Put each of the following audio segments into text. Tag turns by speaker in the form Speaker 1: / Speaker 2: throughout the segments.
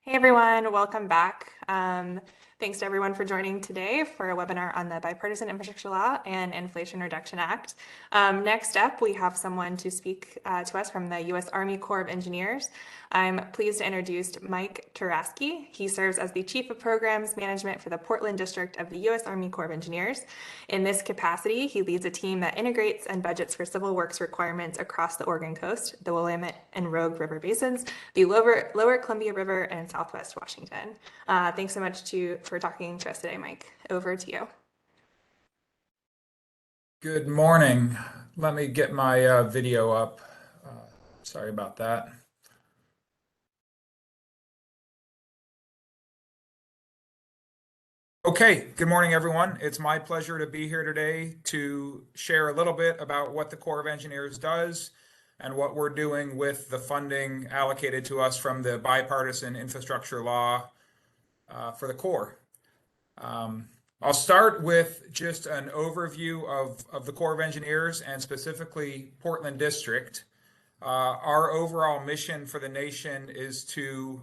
Speaker 1: Hey everyone, welcome back. Thanks to everyone for joining today for a webinar on the Bipartisan Infrastructure Law and Inflation Reduction Act. Next up, we have someone to speak to us from the U.S. Army Corps of Engineers. I'm pleased to introduce Mike Taraski. He serves as the Chief of Programs Management for the Portland District of the U.S. Army Corps of Engineers. In this capacity, he leads a team that integrates and budgets for civil works requirements across the Oregon coast, the Willamette and Rogue River basins, the Lower Columbia River, and Southwest Washington. Thanks so much for talking to us today, Mike. Over to you.
Speaker 2: Good morning. Let me get my video up. Sorry about that. Okay, good morning, everyone. It's my pleasure to be here today to share a little bit about what the Corps of Engineers does and what we're doing with the funding allocated to us from the Bipartisan Infrastructure Law for the Corps. I'll start with just an overview of the Corps of Engineers and specifically Portland District. Our overall mission for the nation is to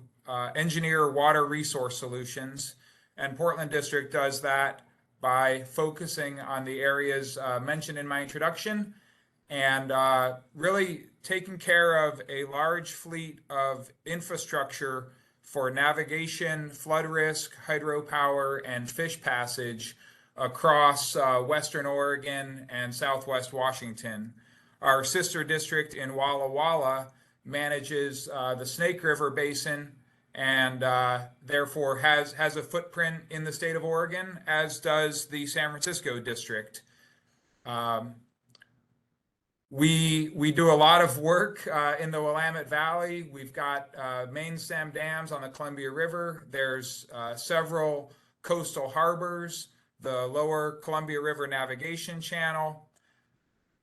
Speaker 2: engineer water resource solutions, and Portland District does that by focusing on the areas mentioned in my introduction and really taking care of a large fleet of infrastructure for navigation, flood risk, hydropower, and fish passage across Western Oregon and Southwest Washington. Our sister district in Walla Walla manages the Snake River Basin and therefore has a footprint in the state of Oregon, as does the San Francisco district. We do a lot of work in the Willamette Valley. We've got main stem dams on the Columbia River. There's several coastal harbors, the Lower Columbia River Navigation Channel.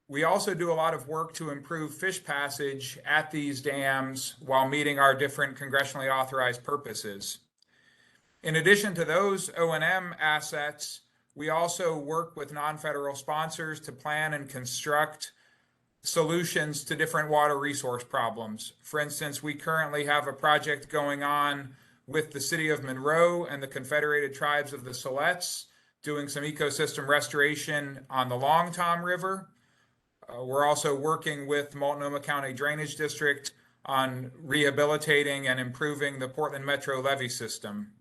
Speaker 2: We also do a lot of work to improve fish passage at these dams while meeting our different congressionally authorized purposes. In addition to those O&M assets, we also work with non-federal sponsors to plan and construct solutions to different water resource problems. For instance, we currently have a project going on with the city of Monroe and the Confederated Tribes of the Silex, doing some ecosystem restoration on the Long Tom River. We're also working with Multnomah County Drainage District on rehabilitating and improving the Portland Metro levee system.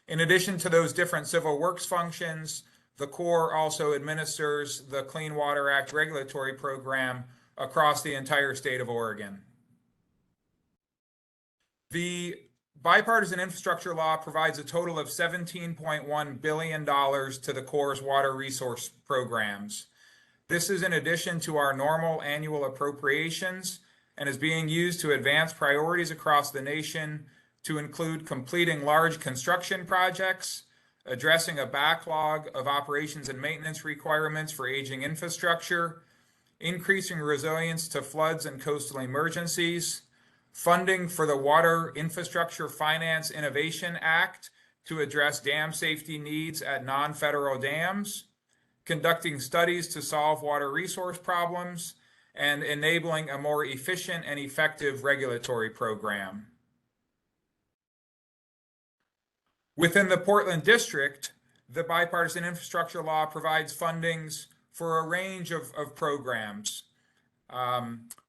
Speaker 2: In addition to those different civil works functions, the Corps also administers the Clean Water Act regulatory program across the entire state of Oregon. The Bipartisan Infrastructure Law provides a total of $17.1 billion to the Corps' water resource programs. This is in addition to our normal annual appropriations and is being used to advance priorities across the nation to include completing large construction projects, addressing a backlog of operations and maintenance requirements for aging infrastructure, increasing resilience to floods and coastal emergencies, funding for the Water Infrastructure Finance Innovation Act to address dam safety needs at non-federal dams, conducting studies to solve water resource problems, and enabling a more efficient and effective regulatory program. Within the Portland District, the Bipartisan Infrastructure Law provides fundings for a range of programs.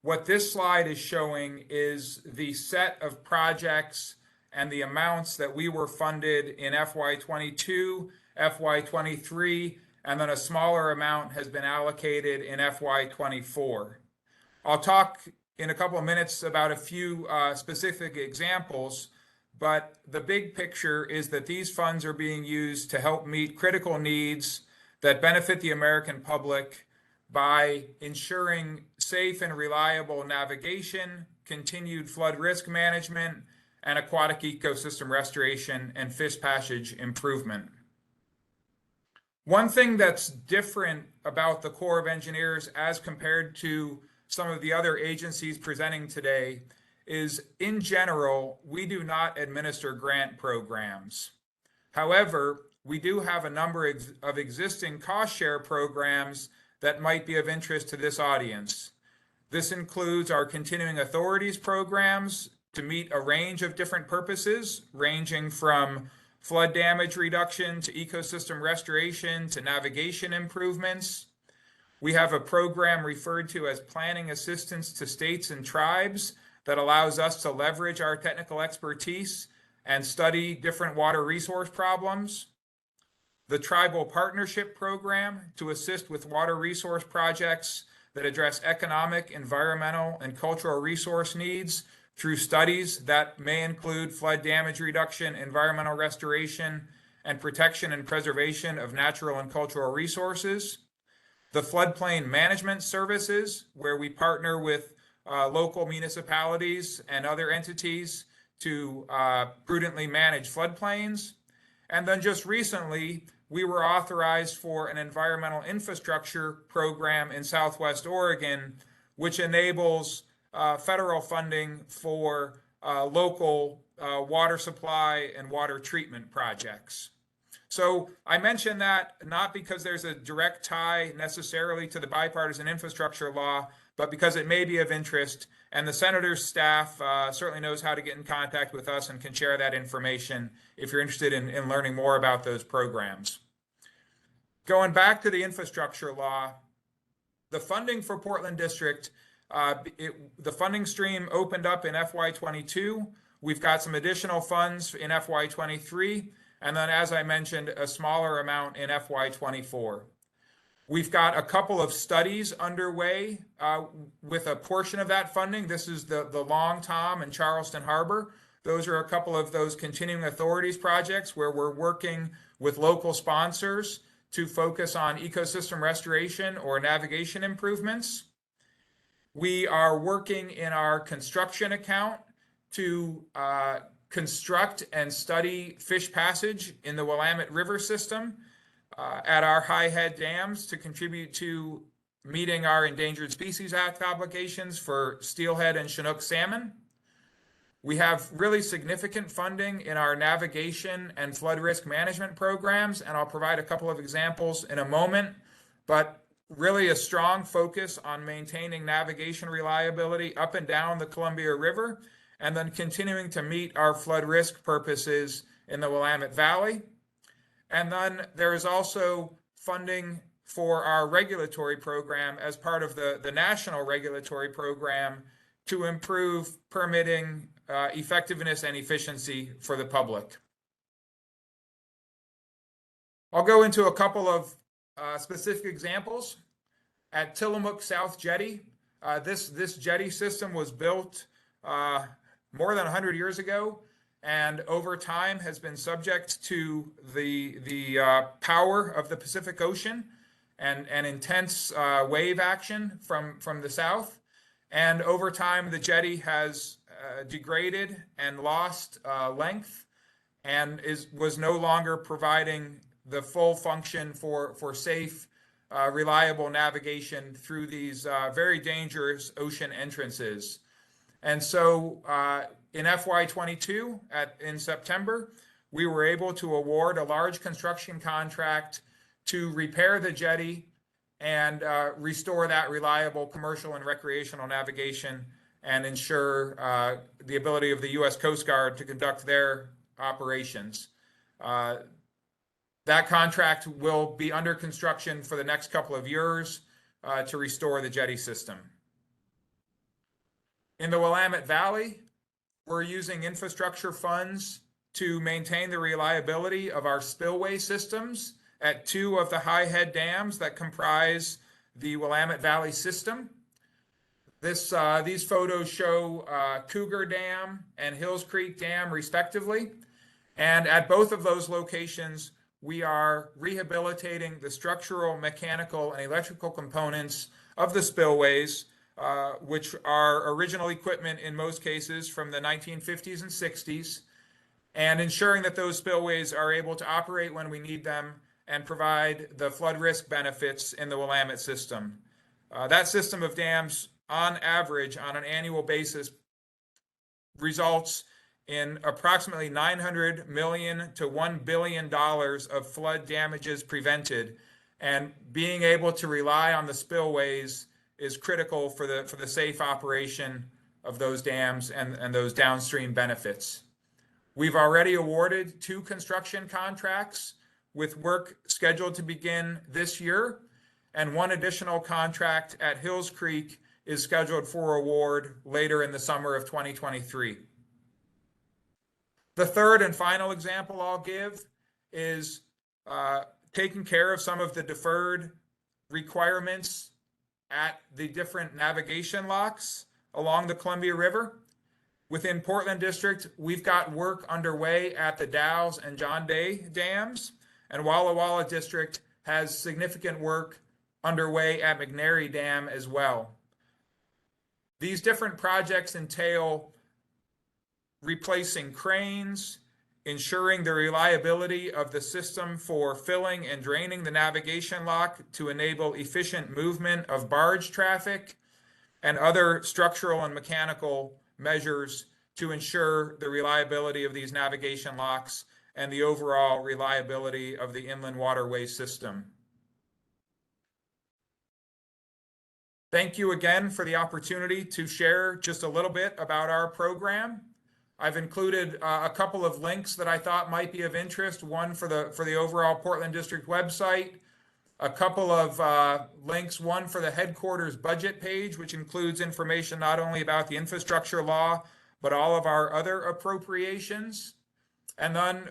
Speaker 2: What this slide is showing is the set of projects and the amounts that we were funded in FY22, FY23, and then a smaller amount has been allocated in FY24. I'll talk in a couple of minutes about a few specific examples, but the big picture is that these funds are being used to help meet critical needs that benefit the American public by ensuring safe and reliable navigation, continued flood risk management, and aquatic ecosystem restoration and fish passage improvement. One thing that's different about the Corps of Engineers as compared to some of the other agencies presenting today is, in general, we do not administer grant programs. However, we do have a number of existing cost share programs that might be of interest to this audience. This includes our continuing authorities programs to meet a range of different purposes, ranging from flood damage reduction to ecosystem restoration to navigation improvements. We have a program referred to as Planning Assistance to States and Tribes that allows us to leverage our technical expertise and study different water resource problems. The Tribal Partnership Program to assist with water resource projects that address economic, environmental, and cultural resource needs through studies that may include flood damage reduction, environmental restoration, and protection and preservation of natural and cultural resources. The Floodplain Management Services, where we partner with local municipalities and other entities to prudently manage floodplains. And then just recently, we were authorized for an environmental infrastructure program in Southwest Oregon, which enables federal funding for local water supply and water treatment projects. So I mention that not because there's a direct tie necessarily to the bipartisan infrastructure law, but because it may be of interest, and the senator's staff certainly knows how to get in contact with us and can share that information if you're interested in learning more about those programs. Going back to the infrastructure law, the funding for Portland District, the funding stream opened up in FY22. We've got some additional funds in FY23, and then, as I mentioned, a smaller amount in FY24. We've got a couple of studies underway with a portion of that funding. This is the Long Tom and Charleston Harbor. Those are a couple of those continuing authorities projects where we're working with local sponsors to focus on ecosystem restoration or navigation improvements. We are working in our construction account to construct and study fish passage in the Willamette River system at our high head dams to contribute to meeting our Endangered Species Act obligations for steelhead and Chinook salmon. We have really significant funding in our navigation and flood risk management programs, and I'll provide a couple of examples in a moment, but really a strong focus on maintaining navigation reliability up and down the Columbia River, and then continuing to meet our flood risk purposes in the Willamette Valley. And then there is also funding for our regulatory program as part of the national regulatory program to improve permitting effectiveness and efficiency for the public. I'll go into a couple of specific examples. At Tillamook South Jetty, this jetty system was built more than 100 years ago, and over time has been subject to the power of the Pacific Ocean and intense wave action from the south. And over time, the jetty has degraded and lost length and was no longer providing the full function for safe, reliable navigation through these very dangerous ocean entrances. And so in FY22, in September, we were able to award a large construction contract to repair the jetty and restore that reliable commercial and recreational navigation and ensure the ability of the U.S. Coast Guard to conduct their operations. That contract will be under construction for the next couple of years to restore the jetty system. In the Willamette Valley, we're using infrastructure funds to maintain the reliability of our spillway systems at two of the high head dams that comprise the Willamette Valley system. These photos show Cougar Dam and Hills Creek Dam, respectively. And at both of those locations, we are rehabilitating the structural, mechanical, and electrical components of the spillways, which are original equipment in most cases from the 1950s and 60s, and ensuring that those spillways are able to operate when we need them and provide the flood risk benefits in the Willamette system. That system of dams, on average, on an annual basis, results in approximately $900 million to $1 billion of flood damages prevented, and being able to rely on the spillways is critical for the safe operation of those dams and those downstream benefits. We've already awarded 2 construction contracts with work scheduled to begin this year, and 1 additional contract at Hills Creek is scheduled for award later in the summer of 2023. The third and final example I'll give is taking care of some of the deferred requirements at the different navigation locks along the Columbia River. Within Portland District, we've got work underway at the Dalles and John Day dams, and Walla Walla District has significant work underway at McNary Dam as well. These different projects entail replacing cranes, ensuring the reliability of the system for filling and draining the navigation lock to enable efficient movement of barge traffic, and other structural and mechanical measures to ensure the reliability of these navigation locks and the overall reliability of the inland waterway system. Thank you again for the opportunity to share just a little bit about our program. I've included a couple of links that I thought might be of interest. One for the overall Portland District website, a couple of links, one for the headquarters budget page, which includes information not only about the infrastructure law, but all of our other appropriations. And then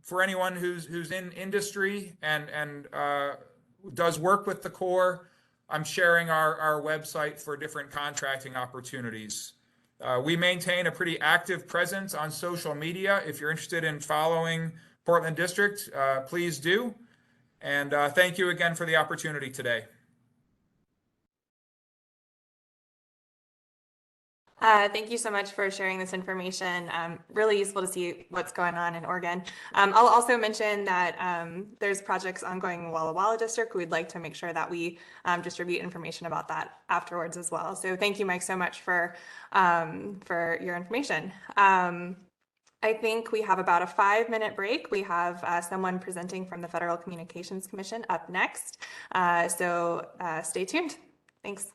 Speaker 2: for anyone who's in industry and does work with the Corps, I'm sharing our website for different contracting opportunities. We maintain a pretty active presence on social media. If you're interested in following Portland District, please do. And thank you again for the opportunity today.
Speaker 1: Thank you so much for sharing this information. Really useful to see what's going on in Oregon. I'll also mention that there's projects ongoing in Walla Walla District. We'd like to make sure that we distribute information about that afterwards as well. So thank you, Mike, so much for your information. I think we have about a 5-minute break. We have someone presenting from the Federal Communications Commission up next. So stay tuned. Thanks.